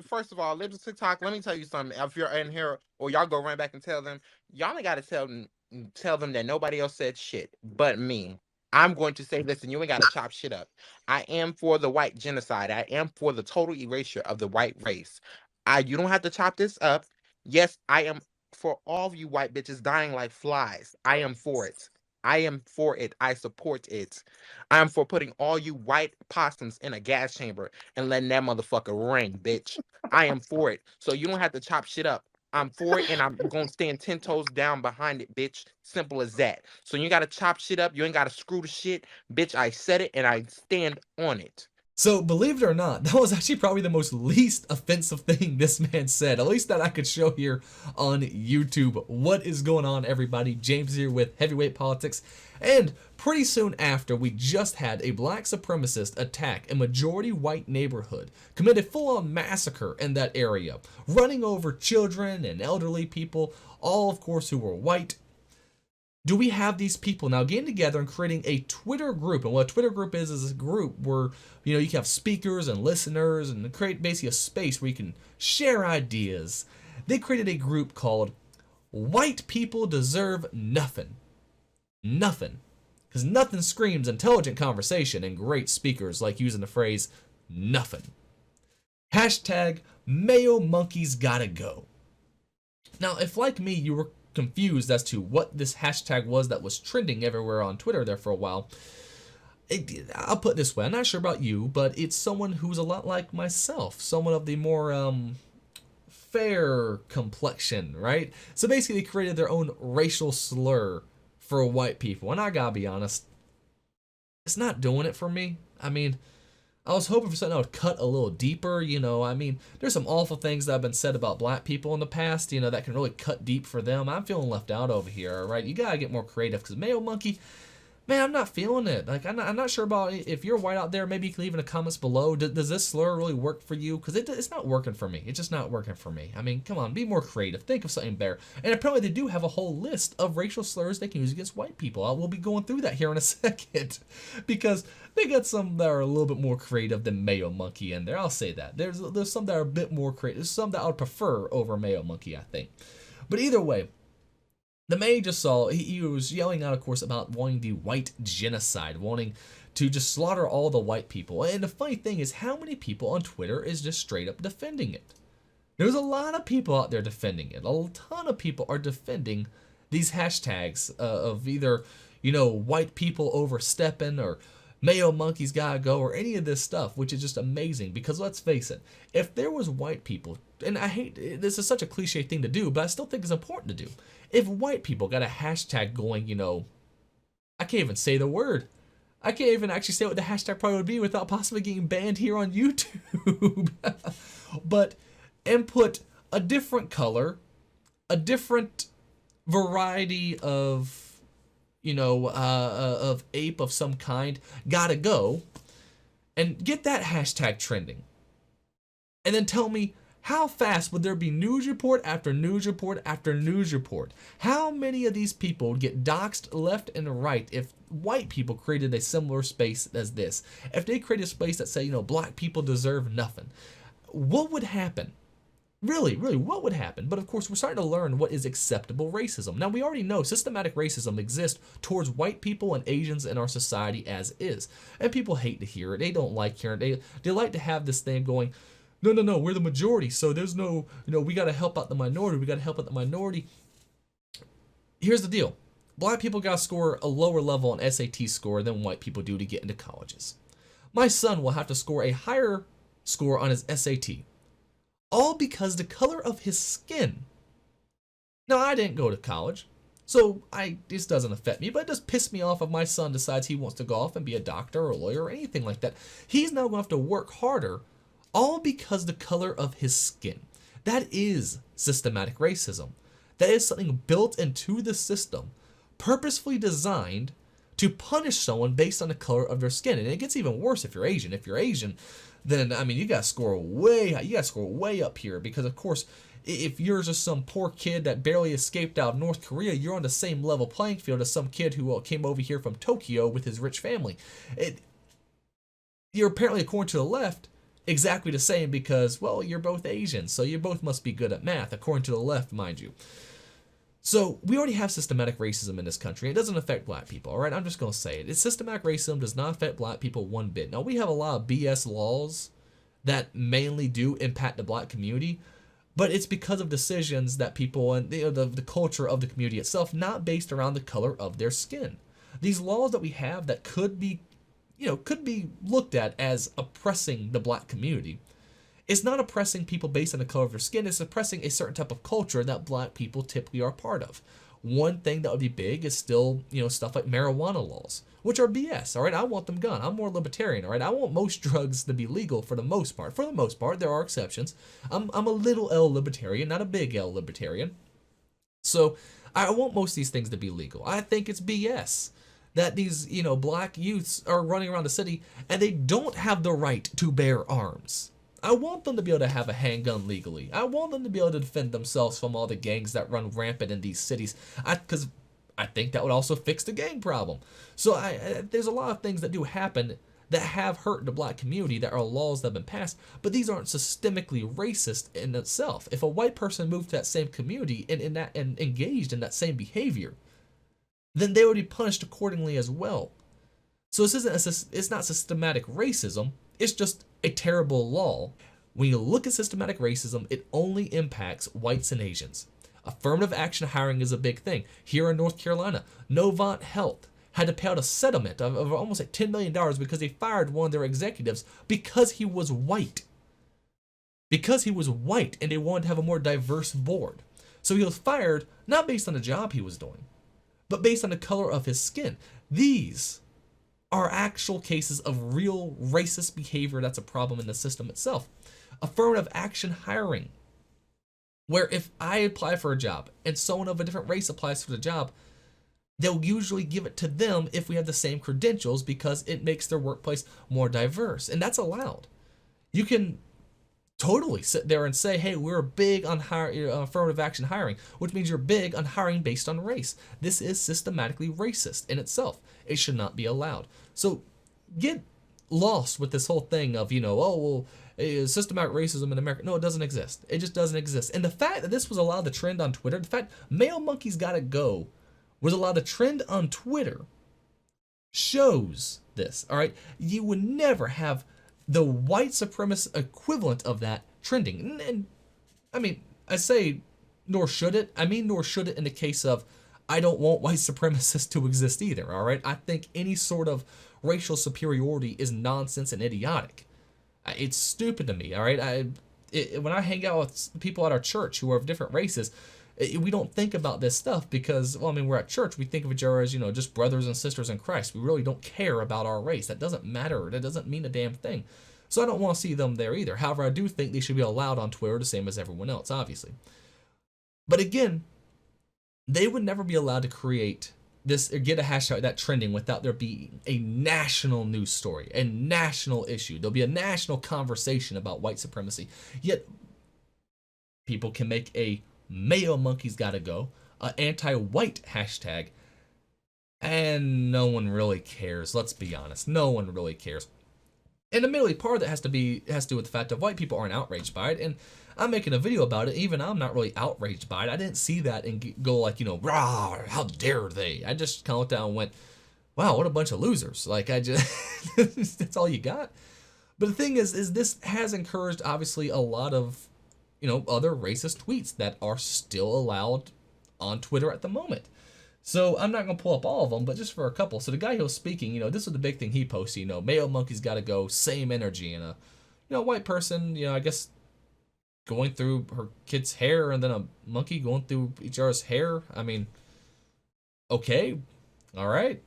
first of all, Libs TikTok. Let me tell you something. If you're in here, or y'all go run back and tell them, y'all ain't got to tell them that nobody else said shit but me. I'm going to say this, and you ain't got to chop shit up. I am for the white genocide. I am for the total erasure of the white race. You don't have to chop this up. Yes, I am for all of you white bitches dying like flies. I am for it. I am for it. I support it. I am for putting all you white possums in a gas chamber and letting that motherfucker ring, bitch. I am for it. So you don't have to chop shit up. I'm for it, and I'm gonna stand 10 toes down behind it, bitch. Simple as that. So you gotta chop shit up. You ain't gotta screw the shit, bitch. I said it, and I stand on it. So, believe it or not, that was actually probably the most least offensive thing this man said, at least that I could show here on YouTube. What is going on, everybody? James here with Heavyweight Politics. And pretty soon after, we just had a black supremacist attack a majority white neighborhood, commit a full-on massacre in that area, running over children and elderly people, all, of course, who were white. Do we have these people now getting together and creating a Twitter group? And what a Twitter group is a group where, you can have speakers and listeners and create basically a space where you can share ideas. They created a group called White People Deserve Nothing. Nothing. Because nothing screams intelligent conversation and great speakers like using the phrase nothing. Hashtag Mayo Monkeys Gotta Go. Now, if like me, you were confused as to what this hashtag was that was trending everywhere on Twitter there for a while, I'll put it this way. I'm not sure about you, but it's someone who's a lot like myself, someone of the more fair complexion, right? So basically, they created their own racial slur for white people, and I gotta be honest, it's not doing it for me. I mean, I was hoping for something that would cut a little deeper, I mean, there's some awful things that have been said about black people in the past, that can really cut deep for them. I'm feeling left out over here, all right? You gotta get more creative, because Mayo Monkey, man, I'm not feeling it. Like, I'm not sure about if you're white out there, maybe you can leave in the comments below. Does this slur really work for you? Because it's not working for me. It's just not working for me. I mean, come on, be more creative. Think of something better. And apparently they do have a whole list of racial slurs they can use against white people. We'll be going through that here in a second. Because they got some that are a little bit more creative than Mayo Monkey in there. I'll say that. There's some that are a bit more creative. There's some that I would prefer over Mayo Monkey, I think. But either way, the man you just saw, he was yelling out, of course, about wanting the white genocide, wanting to just slaughter all the white people. And the funny thing is, how many people on Twitter is just straight up defending it? There's a lot of people out there defending it. A ton of people are defending these hashtags of either, white people overstepping or Mayo Monkeys Gotta Go or any of this stuff, which is just amazing because let's face it, if there was white people, and I hate, this is such a cliche thing to do, but I still think it's important to do. If white people got a hashtag going, I can't even say the word. I can't even actually say what the hashtag probably would be without possibly getting banned here on YouTube. But input a different color, a different variety of of ape of some kind, gotta go, and get that hashtag trending. And then tell me, how fast would there be news report after news report after news report? How many of these people would get doxxed left and right if white people created a similar space as this? If they created a space that said, black people deserve nothing, what would happen? Really, what would happen? But of course, we're starting to learn what is acceptable racism. Now, we already know systematic racism exists towards white people and Asians in our society as is. And people hate to hear it. They don't like hearing it. They like to have this thing going, no, we're the majority, so there's no, we got to help out the minority. Here's the deal. Black people got to score a lower level on SAT score than white people do to get into colleges. My son will have to score a higher score on his SAT. All because the color of his skin. Now, I didn't go to college, so this doesn't affect me, but it does piss me off if my son decides he wants to go off and be a doctor or a lawyer or anything like that. He's now going to have to work harder, all because the color of his skin. That is systematic racism. That is something built into the system, purposefully designed to punish someone based on the color of their skin. And it gets even worse if you're Asian. If you're Asian, then you gotta score way high. You gotta score way up here because, of course, if you're just some poor kid that barely escaped out of North Korea, you're on the same level playing field as some kid who came over here from Tokyo with his rich family. You're apparently, according to the left, exactly the same because, well, you're both Asian, so you both must be good at math, according to the left, mind you. So we already have systematic racism in this country. It doesn't affect black people, all right? I'm just going to say it. It's systematic racism does not affect black people one bit. Now, we have a lot of BS laws that mainly do impact the black community, but it's because of decisions that people and the culture of the community itself, not based around the color of their skin. These laws that we have that could be, could be looked at as oppressing the black community. It's not oppressing people based on the color of their skin. It's oppressing a certain type of culture that black people typically are a part of. One thing that would be big is still, stuff like marijuana laws, which are BS. All right, I want them gone. I'm more libertarian. All right, I want most drugs to be legal for the most part. For the most part, there are exceptions. I'm a little L libertarian, not a big L libertarian. So I want most of these things to be legal. I think it's BS that these, black youths are running around the city and they don't have the right to bear arms. I want them to be able to have a handgun legally. I want them to be able to defend themselves from all the gangs that run rampant in these cities. Because I think that would also fix the gang problem. So there's a lot of things that do happen that have hurt the black community that are laws that have been passed, but these aren't systemically racist in itself. If a white person moved to that same community and engaged in that same behavior, then they would be punished accordingly as well. So it's not systematic racism. It's just a terrible law. When you look at systematic racism, it only impacts whites and Asians. Affirmative action hiring is a big thing. Here in North Carolina, Novant Health had to pay out a settlement of almost like $10 million because they fired one of their executives because he was white. Because he was white and they wanted to have a more diverse board. So he was fired not based on the job he was doing, but based on the color of his skin. These are actual cases of real racist behavior that's a problem in the system itself. Affirmative action hiring, where if I apply for a job and someone of a different race applies for the job, they'll usually give it to them if we have the same credentials because it makes their workplace more diverse, and that's allowed. You can totally sit there and say, hey, we're big on affirmative action hiring, which means you're big on hiring based on race. This is systematically racist in itself. It should not be allowed. So get lost with this whole thing of, systematic racism in America. No, it doesn't exist. It just doesn't exist. And the fact that this was allowed to trend on Twitter, the fact Male Monkey's Gotta Go was allowed to trend on Twitter shows this, all right? You would never have the white supremacist equivalent of that trending. And I mean, I say nor should it. I mean, nor should it in the case of I don't want white supremacists to exist either, all right? I think any sort of racial superiority is nonsense and idiotic. It's stupid to me, all right? When I hang out with people at our church who are of different races, we don't think about this stuff because, well, I mean, we're at church. We think of each other as, just brothers and sisters in Christ. We really don't care about our race. That doesn't matter. That doesn't mean a damn thing. So I don't want to see them there either. However, I do think they should be allowed on Twitter the same as everyone else, obviously. But again, they would never be allowed to create this or get a hashtag that trending without there being a national news story, a national issue. There'll be a national conversation about white supremacy. Yet people can make a Male Monkey's Gotta Go, an anti-white hashtag, and no one really cares. Let's be honest, no one really cares. And the mainly part of that has to do with the fact that white people aren't outraged by it, and I'm making a video about it. Even I'm not really outraged by it. I didn't see that and go like, rah, how dare they? I just kind of looked down and went, wow, what a bunch of losers. Like I just, that's all you got. But the thing is this has encouraged obviously a lot of other racist tweets that are still allowed on Twitter at the moment. So I'm not going to pull up all of them, but just for a couple. So the guy who was speaking, this was the big thing he posted, Male Monkey's Gotta Go, same energy. And a white person, I guess going through her kid's hair and then a monkey going through each other's hair. I mean, okay, all right,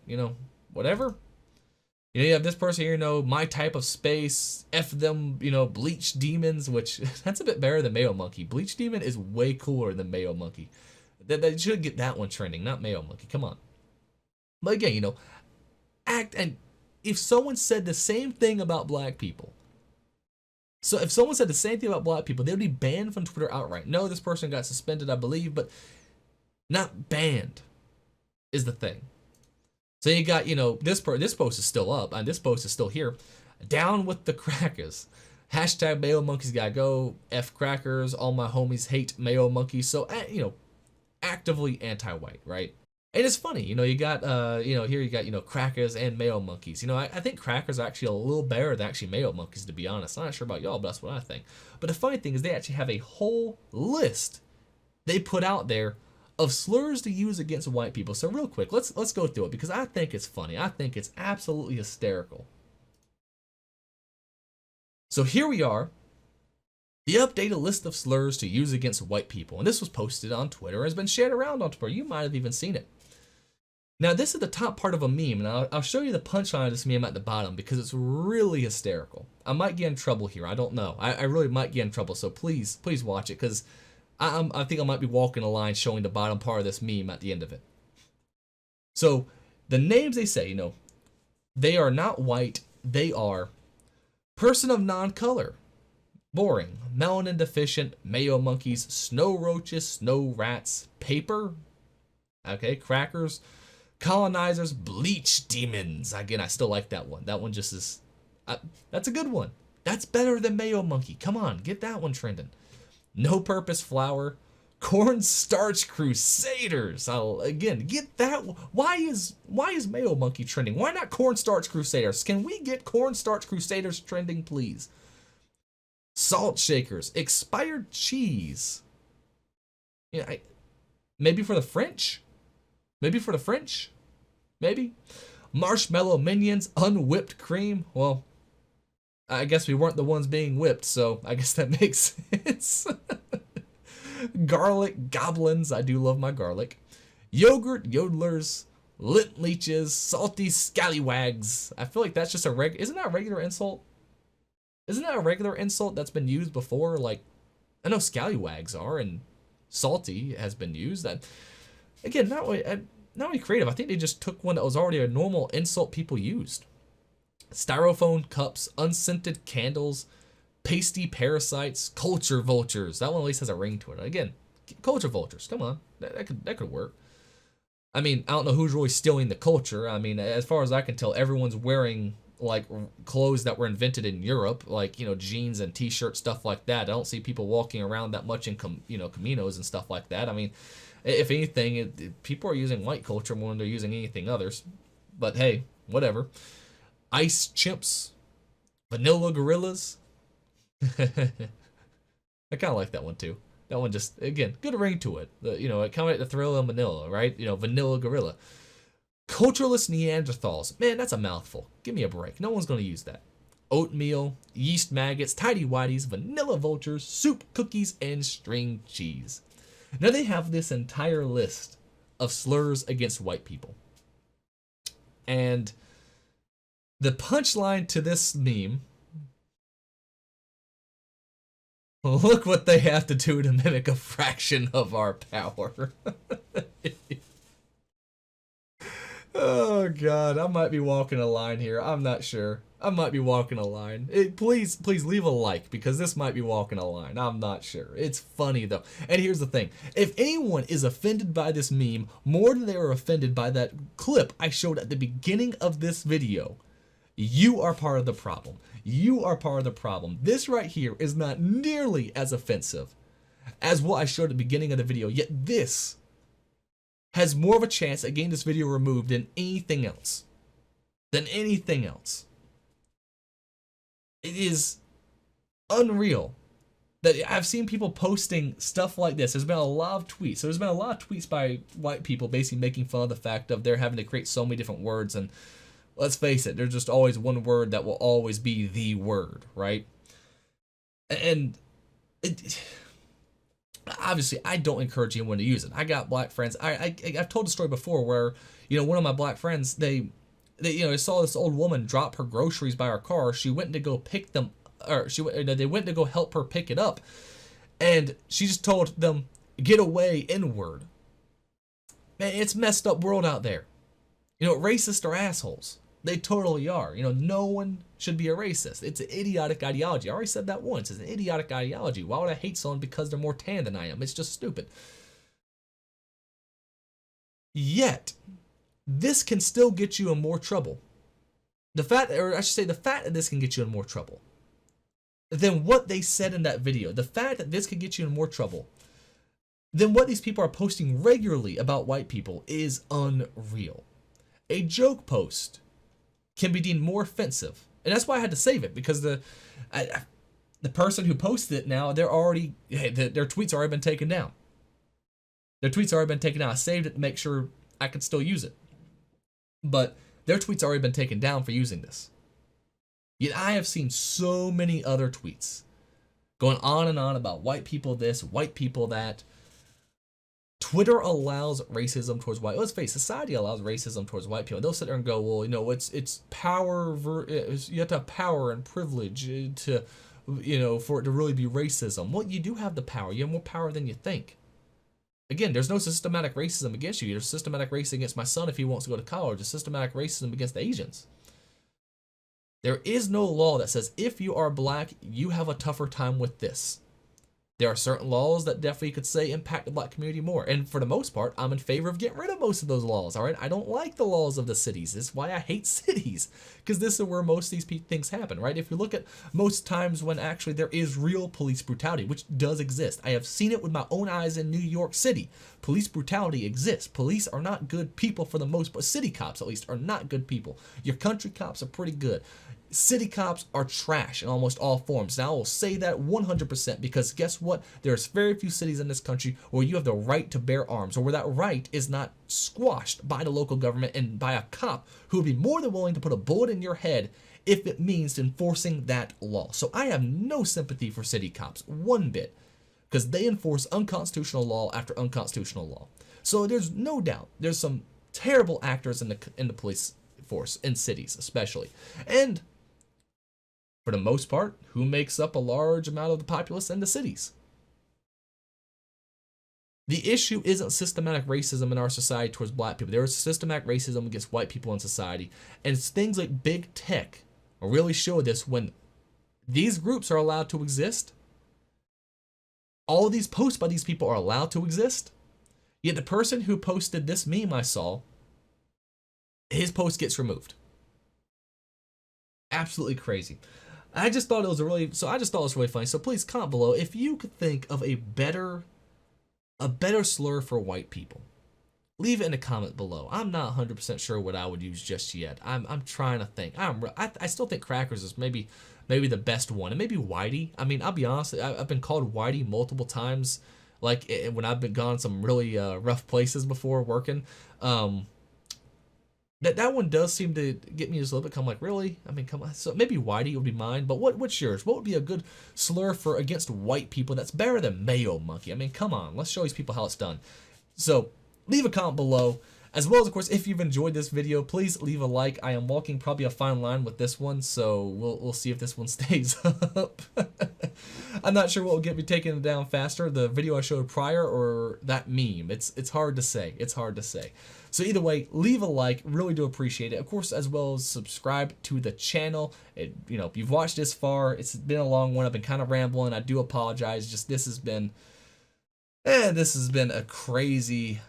whatever. You have this person here, my type of space, F them, bleach demons, which that's a bit better than Male Monkey. Bleach demon is way cooler than Male Monkey. They should get that one trending, not Male Monkey. Come on. But again, act, and if someone said the same thing about black people, so if someone said the same thing about black people, they would be banned from Twitter outright. No, this person got suspended, I believe, but not banned is the thing. So you got, this post is still up, and this post is still here. Down with the crackers. Hashtag Mayo Monkeys gotta go. F crackers. All my homies hate Mayo Monkeys. So, actively anti-white, right? And it's funny, you got, here you got, crackers and Mayo Monkeys. I think crackers are actually a little better than actually Mayo Monkeys, to be honest. I'm not sure about y'all, but that's what I think. But the funny thing is they actually have a whole list they put out there of slurs to use against white people. So real quick, let's go through it because I think it's funny. I think it's absolutely hysterical. So here we are, the updated list of slurs to use against white people. And this was posted on Twitter and has been shared around on Twitter. You might have even seen it. Now, this is the top part of a meme, and I'll show you the punchline of this meme at the bottom because it's really hysterical. I might get in trouble here. I don't know. I really might get in trouble, so please watch it because I think I might be walking a line showing the bottom part of this meme at the end of it. So, the names they say, they are not white, they are person of non-color, boring, melanin deficient, Mayo Monkeys, snow roaches, snow rats, paper, okay, crackers, colonizers, bleach demons. Again, I still like that one. That one just is, that's a good one. That's better than Mayo Monkey. Come on, get that one trending. No purpose flower, cornstarch crusaders. Again, get that. Why is Mayo Monkey trending? Why not cornstarch crusaders? Can we get cornstarch crusaders trending, please? Salt shakers, expired cheese. Maybe for the French. Maybe. Marshmallow minions, unwhipped cream. Well, I guess we weren't the ones being whipped, so I guess that makes sense. Garlic goblins. I do love my garlic. Yogurt yodelers, lint leeches, salty scallywags. I feel like that's just isn't that a regular insult? Isn't that a regular insult that's been used before? Like, I know scallywags are, and salty has been used. Again, not really creative. I think they just took one that was already a normal insult people used. Styrofoam cups, unscented candles, pasty parasites, culture vultures. That one at least has a ring to it. Again, culture vultures. Come on, that could work. I mean, I don't know who's really stealing the culture. I mean, as far as I can tell, everyone's wearing like clothes that were invented in Europe, like jeans and t-shirts, stuff like that. I don't see people walking around that much in Caminos and stuff like that. I mean, if anything, people are using white culture more than they're using anything others. But hey, whatever. Ice chimps, vanilla gorillas. I kind of like that one too. That one just, again, good ring to it. It kind of like the thrill of vanilla, right? Vanilla gorilla. Cultureless Neanderthals. Man, that's a mouthful. Give me a break. No one's going to use that. Oatmeal, yeast maggots, tidy whities, vanilla vultures, soup, cookies, and string cheese. Now they have this entire list of slurs against white people. And the punchline to this meme, look what they have to do to mimic a fraction of our power. Oh God, I might be walking a line here. I'm not sure. I might be walking a line. Please leave a like because this might be walking a line. I'm not sure. It's funny though. And here's the thing. If anyone is offended by this meme more than they were offended by that clip I showed at the beginning of this video, you are part of the problem. You are part of the problem. This right here is not nearly as offensive as what I showed at the beginning of the video, yet this has more of a chance at getting this video removed than anything else. It is unreal that I've seen people posting stuff like this. There's been a lot of tweets. So there's been a lot of tweets by white people basically making fun of the fact of they're having to create so many different words. And let's face it, there's just always one word that will always be the word, right? And obviously, I don't encourage anyone to use it. I got black friends. I've told a story before where, one of my black friends, they saw this old woman drop her groceries by her car. She went to go pick them, or they went to go help her pick it up, and she just told them, "Get away, N-word." Man, it's messed up world out there. Racists are assholes. They totally are. No one should be a racist. It's an idiotic ideology. I already said that once. It's an idiotic ideology. Why would I hate someone because they're more tan than I am? It's just stupid. Yet, this can still get you in more trouble. The fact that this can get you in more trouble than what they said in that video. The fact that this could get you in more trouble than what these people are posting regularly about white people is unreal. A joke post can be deemed more offensive, and that's why I had to save it, because the person who posted it now, their tweets already been taken down. Their tweets already been taken down. I saved it to make sure I could still use it, but their tweets already been taken down for using this. Yet I have seen so many other tweets going on and on about white people this, white people that. Twitter allows racism towards white. Let's face it, society allows racism towards white people. They'll sit there and go, well, it's power. You have to have power and privilege to, for it to really be racism. Well, you do have the power. You have more power than you think. Again, there's no systematic racism against you. There's systematic racism against my son if he wants to go to college. There's systematic racism against the Asians. There is no law that says if you are black, you have a tougher time with this. There are certain laws that definitely could say impact the black community more. And for the most part, I'm in favor of getting rid of most of those laws, all right? I don't like the laws of the cities. This is why I hate cities, because this is where most of these things happen, right? If you look at most times when actually there is real police brutality, which does exist. I have seen it with my own eyes in New York City. Police brutality exists. Police are not good people for the most part. City cops, at least, are not good people. Your country cops are pretty good. City cops are trash in almost all forms. Now, I will say that 100% because guess what? There's very few cities in this country where you have the right to bear arms, or where that right is not squashed by the local government and by a cop who would be more than willing to put a bullet in your head if it means enforcing that law. So I have no sympathy for city cops, one bit, because they enforce unconstitutional law after unconstitutional law. So there's no doubt there's some terrible actors in the police force, in cities especially. And for the most part, who makes up a large amount of the populace in the cities? The issue isn't systematic racism in our society towards black people. There is systematic racism against white people in society. And it's things like big tech really show this. When these groups are allowed to exist, all of these posts by these people are allowed to exist. Yet the person who posted this meme I saw, his post gets removed. Absolutely crazy. I just thought it was really funny. So please comment below if you could think of a better slur for white people. Leave it in a comment below. I'm not 100% sure what I would use just yet. I'm trying to think. I still think crackers is maybe the best one, and maybe whitey. I mean, I'll be honest. I've been called whitey multiple times, like when I've been gone some really rough places before working. That one does seem to get me just a little bit. I'm like, really? I mean, come on. So maybe whitey would be mine, but what's yours? What would be a good slur for against white people that's better than mayo monkey? I mean, come on. Let's show these people how it's done. So leave a comment below. As well as, of course, if you've enjoyed this video, please leave a like. I am walking probably a fine line with this one, so we'll see if this one stays up. I'm not sure what will get me taken down faster, the video I showed prior or that meme. It's hard to say. It's hard to say. So either way, leave a like. Really do appreciate it. Of course, as well as subscribe to the channel. If you've watched this far, it's been a long one. I've been kind of rambling. I do apologize. Just this has been a crazy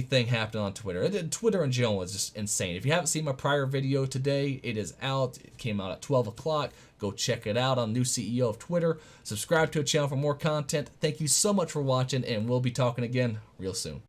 thing happening on Twitter. Twitter in general is just insane. If you haven't seen my prior video today, it is out. It came out at 12 o'clock. Go check it out on New CEO of Twitter. Subscribe to the channel for more content. Thank you so much for watching, and we'll be talking again real soon.